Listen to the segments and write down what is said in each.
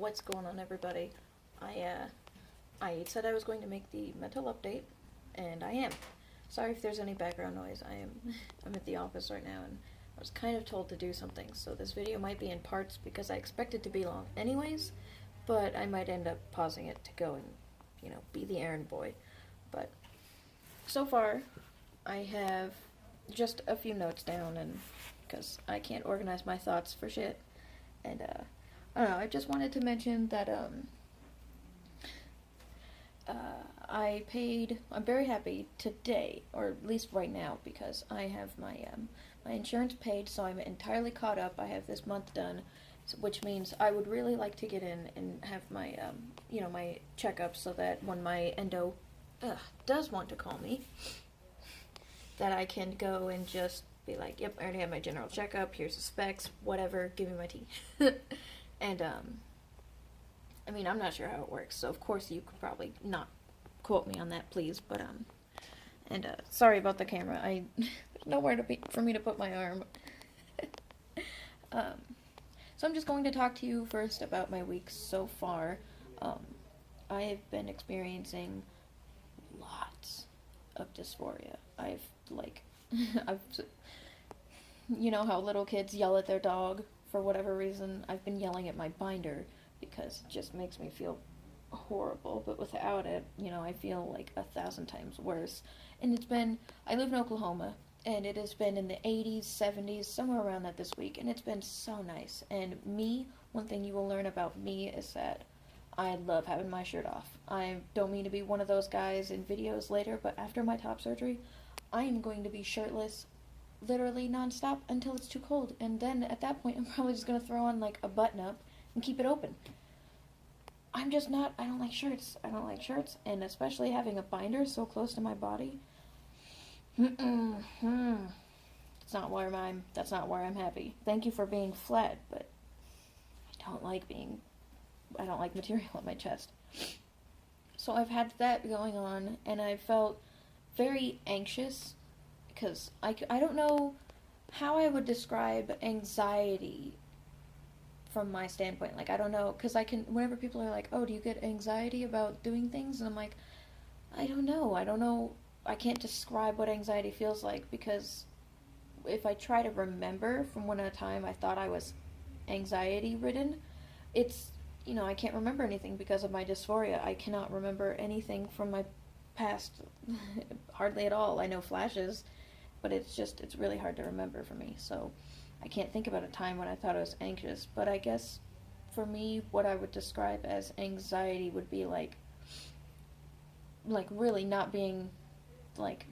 What's going on, everybody? I said I was going to make the mental update, and I am. Sorry if there's any background noise. I'm at the office right now, and I was kind of told to do something, so this video might be in parts because I expect it to be long anyways, but I might end up pausing it to go and, be the errand boy. But so far, I have just a few notes down, and because I can't organize my thoughts for shit, and I don't know, I just wanted to mention that I'm very happy today, or at least right now, because I have my insurance paid, so I'm entirely caught up. I have this month done, which means I would really like to get in and have my my checkup, so that when my endo does want to call me, that I can go and just be like, yep, I already have my general checkup, here's the specs, whatever, give me my tea. And I mean, I'm not sure how it works, so of course you could probably not quote me on that, please, but sorry about the camera. There's nowhere for me to put my arm. So I'm just going to talk to you first about my week so far. I have been experiencing lots of dysphoria. I've you know how little kids yell at their dog for whatever reason? I've been yelling at my binder because it just makes me feel horrible, but without it, I feel like 1,000 times worse. And I live in Oklahoma, and it has been in the 80s, 70s, somewhere around that this week, and it's been so nice. And one thing you will learn about me is that I love having my shirt off. I don't mean to be one of those guys in videos later, but after my top surgery, I am going to be shirtless literally nonstop until it's too cold, and then at that point I'm probably just going to throw on like a button up and keep it open. I don't like shirts. And especially having a binder so close to my body. That's not where I'm happy. Thank you for being flat, but I don't like material on my chest. So I've had that going on, and I felt very anxious, because I don't know how I would describe anxiety from my standpoint. Like, I don't know, because whenever people are like, oh, do you get anxiety about doing things? And I'm like, I don't know, I can't describe what anxiety feels like, because if I try to remember from when a time I thought I was anxiety-ridden, it's, I can't remember anything because of my dysphoria. I cannot remember anything from my past, hardly at all. I know flashes, but it's really hard to remember for me, so I can't think about a time when I thought I was anxious. But I guess for me, what I would describe as anxiety would be like really not being like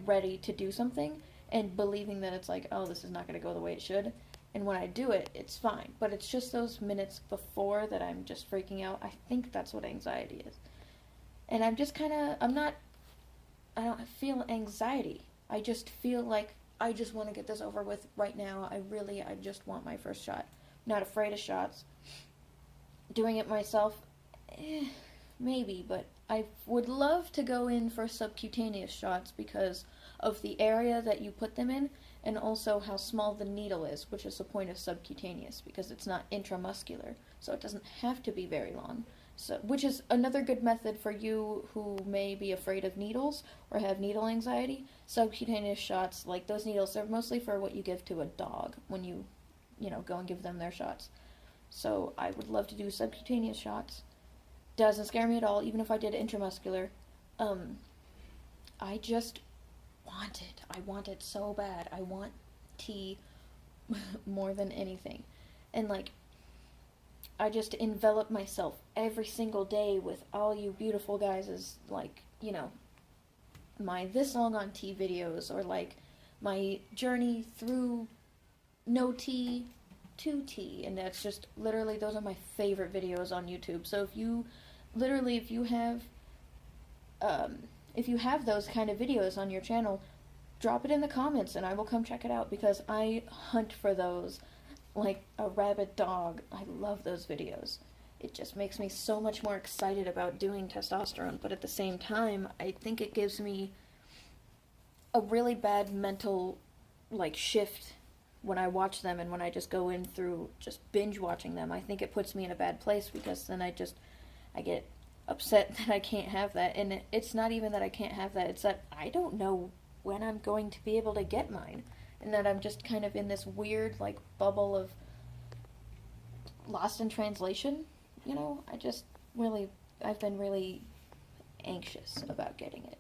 ready to do something, and believing that it's like, oh, this is not going to go the way it should, and when I do it, it's fine. But it's just those minutes before that I'm just freaking out. I think that's what anxiety is. And I'm just I don't feel anxiety. I just feel like I just want to get this over with right now. I just want my first shot. Not afraid of shots. Doing it myself, maybe, but I would love to go in for subcutaneous shots because of the area that you put them in, and also how small the needle is, which is the point of subcutaneous, because it's not intramuscular, so it doesn't have to be very long. So, which is another good method for you who may be afraid of needles or have needle anxiety. Subcutaneous shots, like those needles, they're mostly for what you give to a dog when you go and give them their shots. So I would love to do subcutaneous shots. Doesn't scare me at all, even if I did intramuscular. I just want it. I want it so bad. I want tea more than anything. And I just envelop myself every single day with all you beautiful guys' my this long on tea videos, or my journey through no tea to tea, and that's just literally, those are my favorite videos on YouTube. So if you have those kind of videos on your channel, drop it in the comments and I will come check it out, because I hunt for those like a rabid dog. I love those videos. It just makes me so much more excited about doing testosterone, but at the same time, I think it gives me a really bad mental shift when I watch them and when I just go in through just binge watching them, I think it puts me in a bad place because then I get upset that I can't have that. And it's not even that I can't have that, it's that I don't know when I'm going to be able to get mine. And that I'm just kind of in this weird, like, bubble of lost in translation, you know? I've been really anxious about getting it.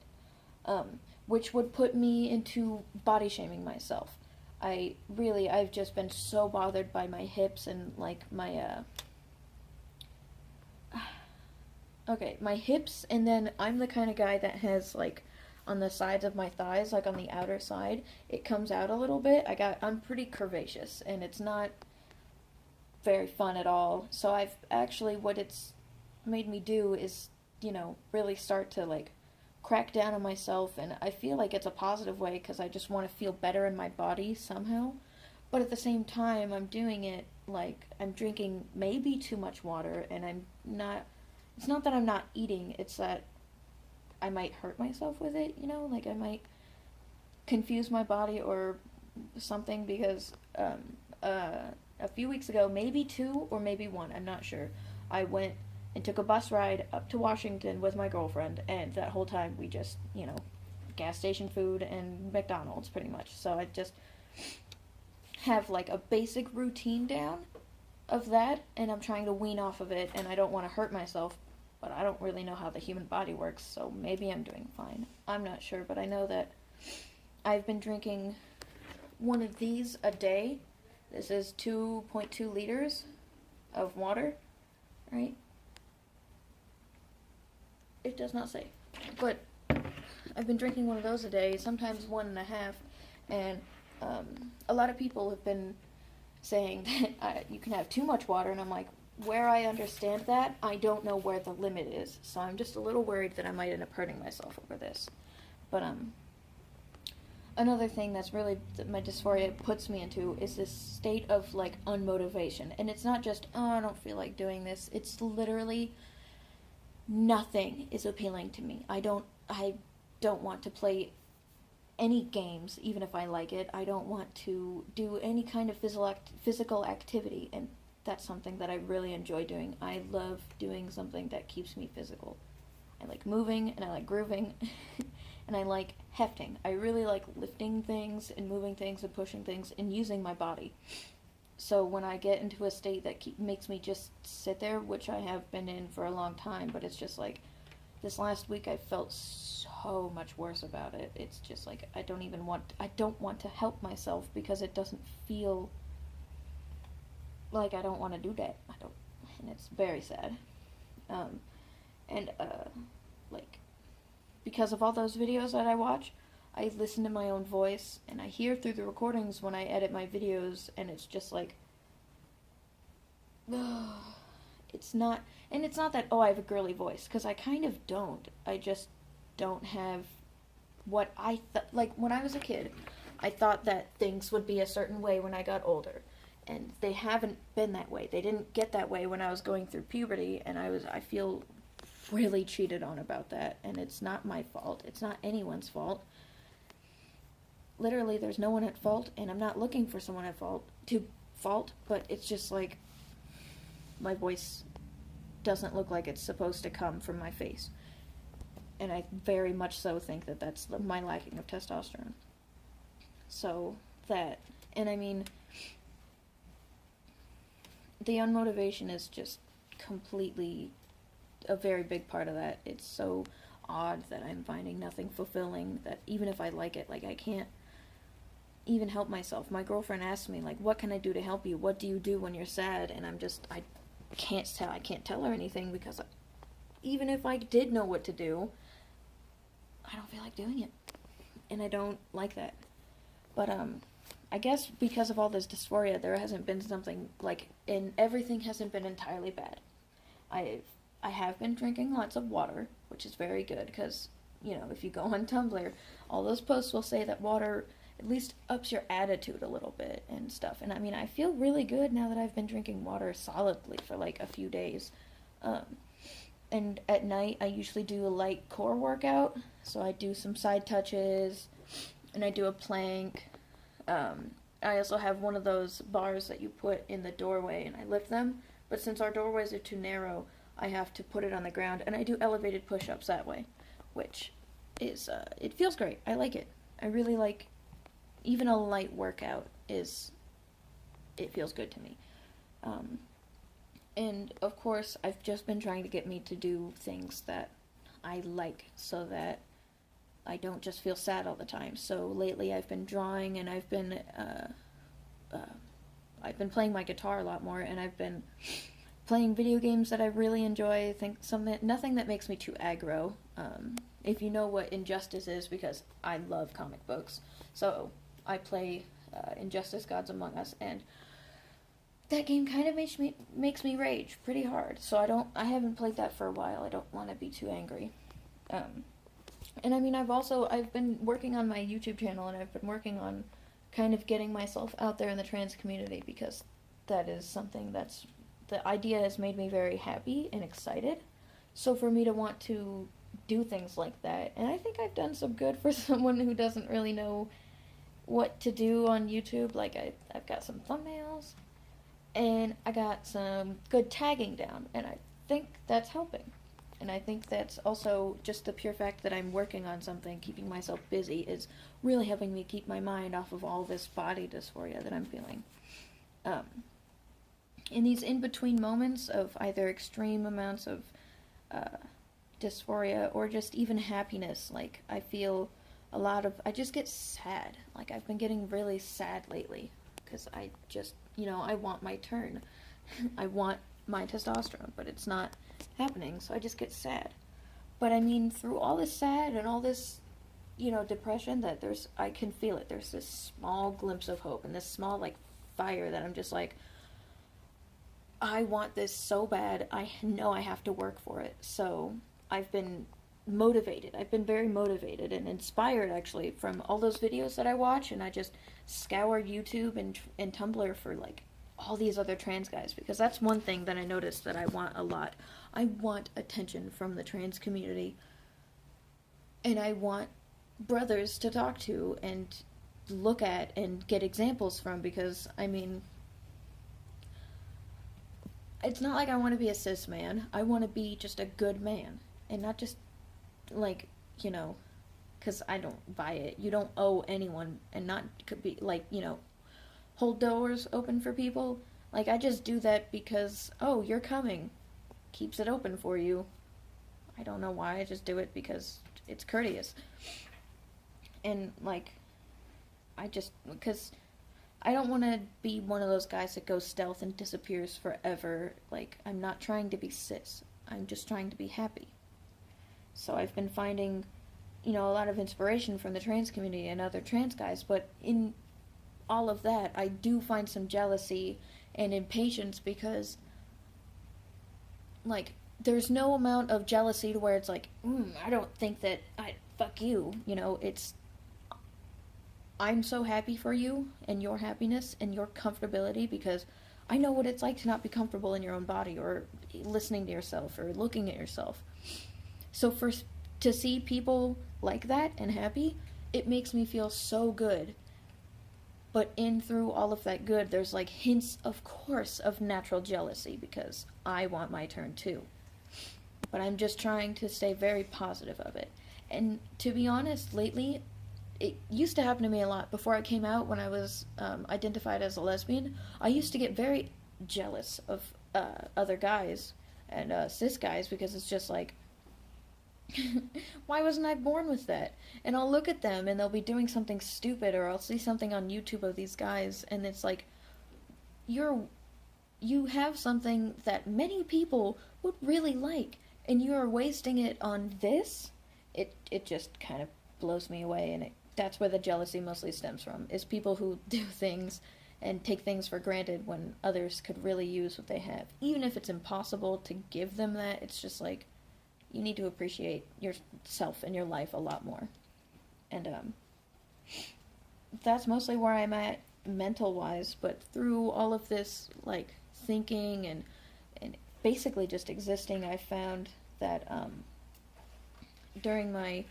Which would put me into body shaming myself. I've just been so bothered by my hips and, like, my hips, and then I'm the kind of guy that has, like, on the sides of my thighs, like on the outer side, it comes out a little bit. I'm pretty curvaceous, and it's not very fun at all. So what it's made me do is, really start to, like, crack down on myself, and I feel like it's a positive way because I just want to feel better in my body somehow. But at the same time, I'm doing it like I'm drinking maybe too much water, and it's not that I'm not eating, it's that I might hurt myself with it, like I might confuse my body or something because a few weeks ago, maybe 2 or maybe 1, I'm not sure, I went and took a bus ride up to Washington with my girlfriend, and that whole time we just, gas station food and McDonald's pretty much. So I just have like a basic routine down of that, and I'm trying to wean off of it, and I don't want to hurt myself, but I don't really know how the human body works, so maybe I'm doing fine. I'm not sure, but I know that I've been drinking one of these a day. This is 2.2 liters of water, right? It does not say, but I've been drinking one of those a day, sometimes 1.5, and a lot of people have been saying that you can have too much water, and I'm like, where I understand that, I don't know where the limit is, so I'm just a little worried that I might end up hurting myself over this. But another thing that my dysphoria puts me into is this state of, like, unmotivation, and it's not just, oh, I don't feel like doing this, it's literally nothing is appealing to me. I don't want to play any games, even if I like it. I don't want to do any kind of physical activity, and that's something that I really enjoy doing. I love doing something that keeps me physical. I like moving, and I like grooving, and I like hefting. I really like lifting things, and moving things, and pushing things, and using my body. So when I get into a state that makes me just sit there, which I have been in for a long time, but it's just like, this last week I felt so much worse about it. It's just like, I don't want to help myself because it doesn't feel like I don't want to do that. And it's very sad. Like, because of all those videos that I watch, I listen to my own voice, and I hear through the recordings when I edit my videos, and it's just like, it's not that, oh, I have a girly voice, because I kind of don't. I just don't have what like, when I was a kid, I thought that things would be a certain way when I got older, and they haven't been that way. They didn't get that way when I was going through puberty, and I feel really cheated on about that, and it's not my fault. It's not anyone's fault. Literally, there's no one at fault, and I'm not looking for someone at fault, but it's just like, my voice doesn't look like it's supposed to come from my face. And I very much so think that that's my lacking of testosterone. So, and I mean, the unmotivation is just completely a very big part of that. It's so odd that I'm finding nothing fulfilling, that even if I like it, like, I can't even help myself. My girlfriend asked me, like, what can I do to help you? What do you do when you're sad? And I can't tell her anything, because even if I did know what to do, I don't feel like doing it. And I don't like that. But, I guess because of all this dysphoria, there hasn't been something, like, everything hasn't been entirely bad. I have been drinking lots of water, which is very good, because, if you go on Tumblr, all those posts will say that water at least ups your attitude a little bit and stuff. And I mean, I feel really good now that I've been drinking water solidly for like a few days. And at night, I usually do a light core workout. So I do some side touches, and I do a plank. I also have one of those bars that you put in the doorway and I lift them. But since our doorways are too narrow, I have to put it on the ground, and I do elevated push-ups that way, which is, it feels great. I like it. I really like, even a light workout it feels good to me. And of course, I've just been trying to get me to do things that I like so that I don't just feel sad all the time. So lately I've been drawing, and I've been playing my guitar a lot more, and I've been playing video games that I really enjoy. I think nothing that makes me too aggro. If you know what Injustice is, because I love comic books, so I play Injustice: Gods Among Us, and that game kind of makes me rage pretty hard. So I haven't played that for a while. I don't want to be too angry. And I mean, I've been working on my YouTube channel, and I've been working on kind of getting myself out there in the trans community, because that is something the idea has made me very happy and excited. So for me to want to do things like that, and I think I've done some good for someone who doesn't really know what to do on YouTube. Like I've got some thumbnails, and I got some good tagging down, and I think that's helping. And I think that's also just the pure fact that I'm working on something, keeping myself busy, is really helping me keep my mind off of all this body dysphoria that I'm feeling. In these in-between moments of either extreme amounts of dysphoria or just even happiness, like I just get sad. Like I've been getting really sad lately because I just, I want my turn. I want my testosterone, but it's not happening, so I just get sad. But I mean, through all this sad and all this, depression, I can feel it. There's this small glimpse of hope and this small, like, fire that I'm just like, I want this so bad. I know I have to work for it. So I've been motivated. I've been very motivated and inspired, actually, from all those videos that I watch, and I just scour YouTube and Tumblr for, like, all these other trans guys, because that's one thing that I noticed that I want a lot. I want attention from the trans community, and I want brothers to talk to and look at and get examples from, because, I mean, it's not like I want to be a cis man. I want to be just a good man, and not just, like, because I don't buy it. You don't owe anyone, and not could be, like, hold doors open for people. Like, I just do that because, oh, you're coming. Keeps it open for you. I don't know why, I just do it because it's courteous. And, like, because I don't want to be one of those guys that goes stealth and disappears forever. Like, I'm not trying to be cis. I'm just trying to be happy. So I've been finding, a lot of inspiration from the trans community and other trans guys, but in all of that, I do find some jealousy and impatience, because, like, there's no amount of jealousy to where it's like, I don't think that fuck you, it's, I'm so happy for you and your happiness and your comfortability, because I know what it's like to not be comfortable in your own body, or listening to yourself, or looking at yourself. So to see people like that and happy, it makes me feel so good. But through all of that good, there's, like, hints, of course, of natural jealousy, because I want my turn too. But I'm just trying to stay very positive of it. And to be honest, lately, it used to happen to me a lot. Before I came out, when I was identified as a lesbian, I used to get very jealous of other guys and cis guys, because it's just like, why wasn't I born with that? And I'll look at them and they'll be doing something stupid, or I'll see something on YouTube of these guys, and it's like, you have something that many people would really like, and you are wasting it on this? It just kind of blows me away, and that's where the jealousy mostly stems from, is people who do things and take things for granted when others could really use what they have. Even if it's impossible to give them that, it's just like, you need to appreciate yourself and your life a lot more. And that's mostly where I'm at mental-wise, but through all of this, like, thinking and basically just existing, I found that during my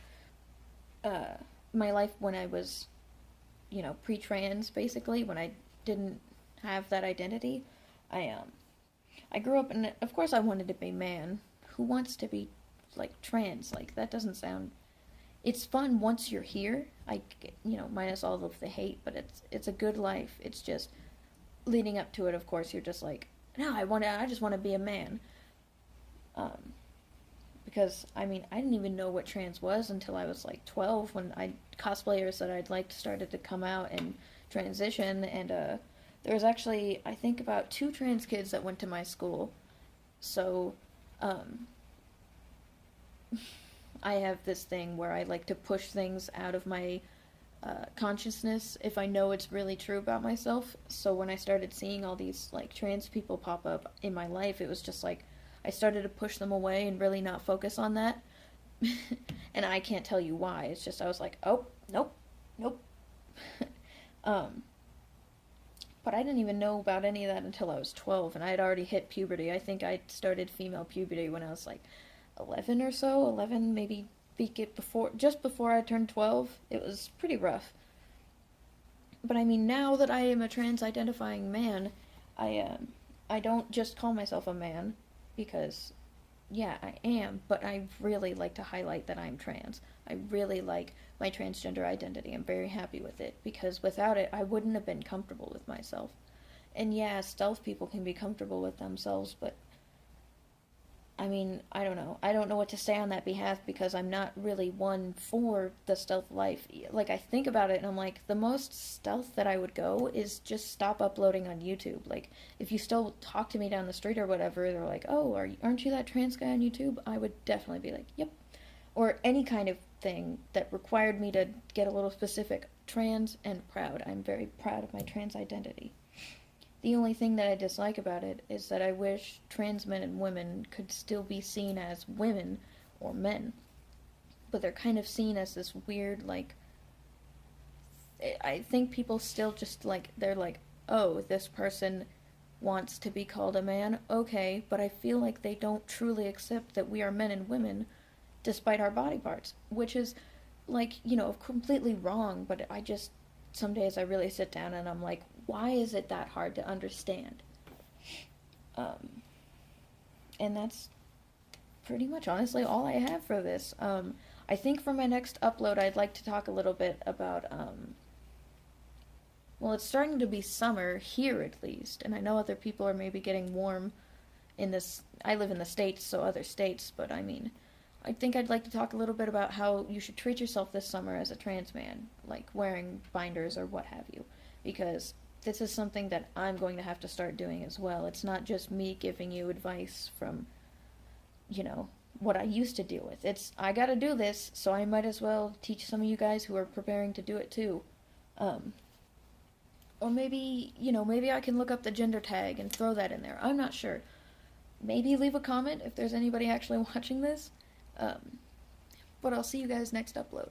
life when I was pre-trans, basically, when I didn't have that identity. I grew up, and of course I wanted to be man. Who wants to be, like, trans? Like, that doesn't sound... It's fun once you're here, minus all of the hate, but it's a good life. It's just, leading up to it, of course, you're just like, no, I just want to be a man. Because, I didn't even know what trans was until I was, like, 12, when cosplayers that I'd liked started to come out and transition, and, there was actually, I think, about 2 trans kids that went to my school, so, I have this thing where I like to push things out of my consciousness if I know it's really true about myself. So when I started seeing all these like trans people pop up in my life, it was just like I started to push them away and really not focus on that. And I can't tell you why. It's just I was like, oh, nope, nope. But I didn't even know about any of that until I was 12, and I had already hit puberty. I think I started female puberty when I was like 11 or so, 11 maybe just before I turned 12. It was pretty rough. But now that I am a trans-identifying man, I don't just call myself a man, because, yeah, I am, but I really like to highlight that I'm trans. I really like my transgender identity. I'm very happy with it, because without it, I wouldn't have been comfortable with myself. And yeah, stealth people can be comfortable with themselves, but I don't know. I don't know what to say on that behalf, because I'm not really one for the stealth life. Like, I think about it and I'm like, the most stealth that I would go is just stop uploading on YouTube. Like, if you still talk to me down the street or whatever, they're like, oh, aren't you that trans guy on YouTube? I would definitely be like, yep. Or any kind of thing that required me to get a little specific. Trans and proud. I'm very proud of my trans identity. The only thing that I dislike about it is that I wish trans men and women could still be seen as women or men. But they're kind of seen as this weird, like... I think people still just, like, they're like, oh, this person wants to be called a man, okay, but I feel like they don't truly accept that we are men and women despite our body parts, which is, like, completely wrong, but some days I really sit down and I'm like, why is it that hard to understand? And that's pretty much, honestly, all I have for this. I think for my next upload, I'd like to talk a little bit about, well, it's starting to be summer, here at least, and I know other people are maybe getting warm in this, I live in the States, so other states, but I think I'd like to talk a little bit about how you should treat yourself this summer as a trans man, like wearing binders or what have you, because this is something that I'm going to have to start doing as well. It's not just me giving you advice from, what I used to deal with. It's, I gotta do this, so I might as well teach some of you guys who are preparing to do it too. Or maybe, maybe I can look up the gender tag and throw that in there. I'm not sure. Maybe leave a comment if there's anybody actually watching this. But I'll see you guys next upload.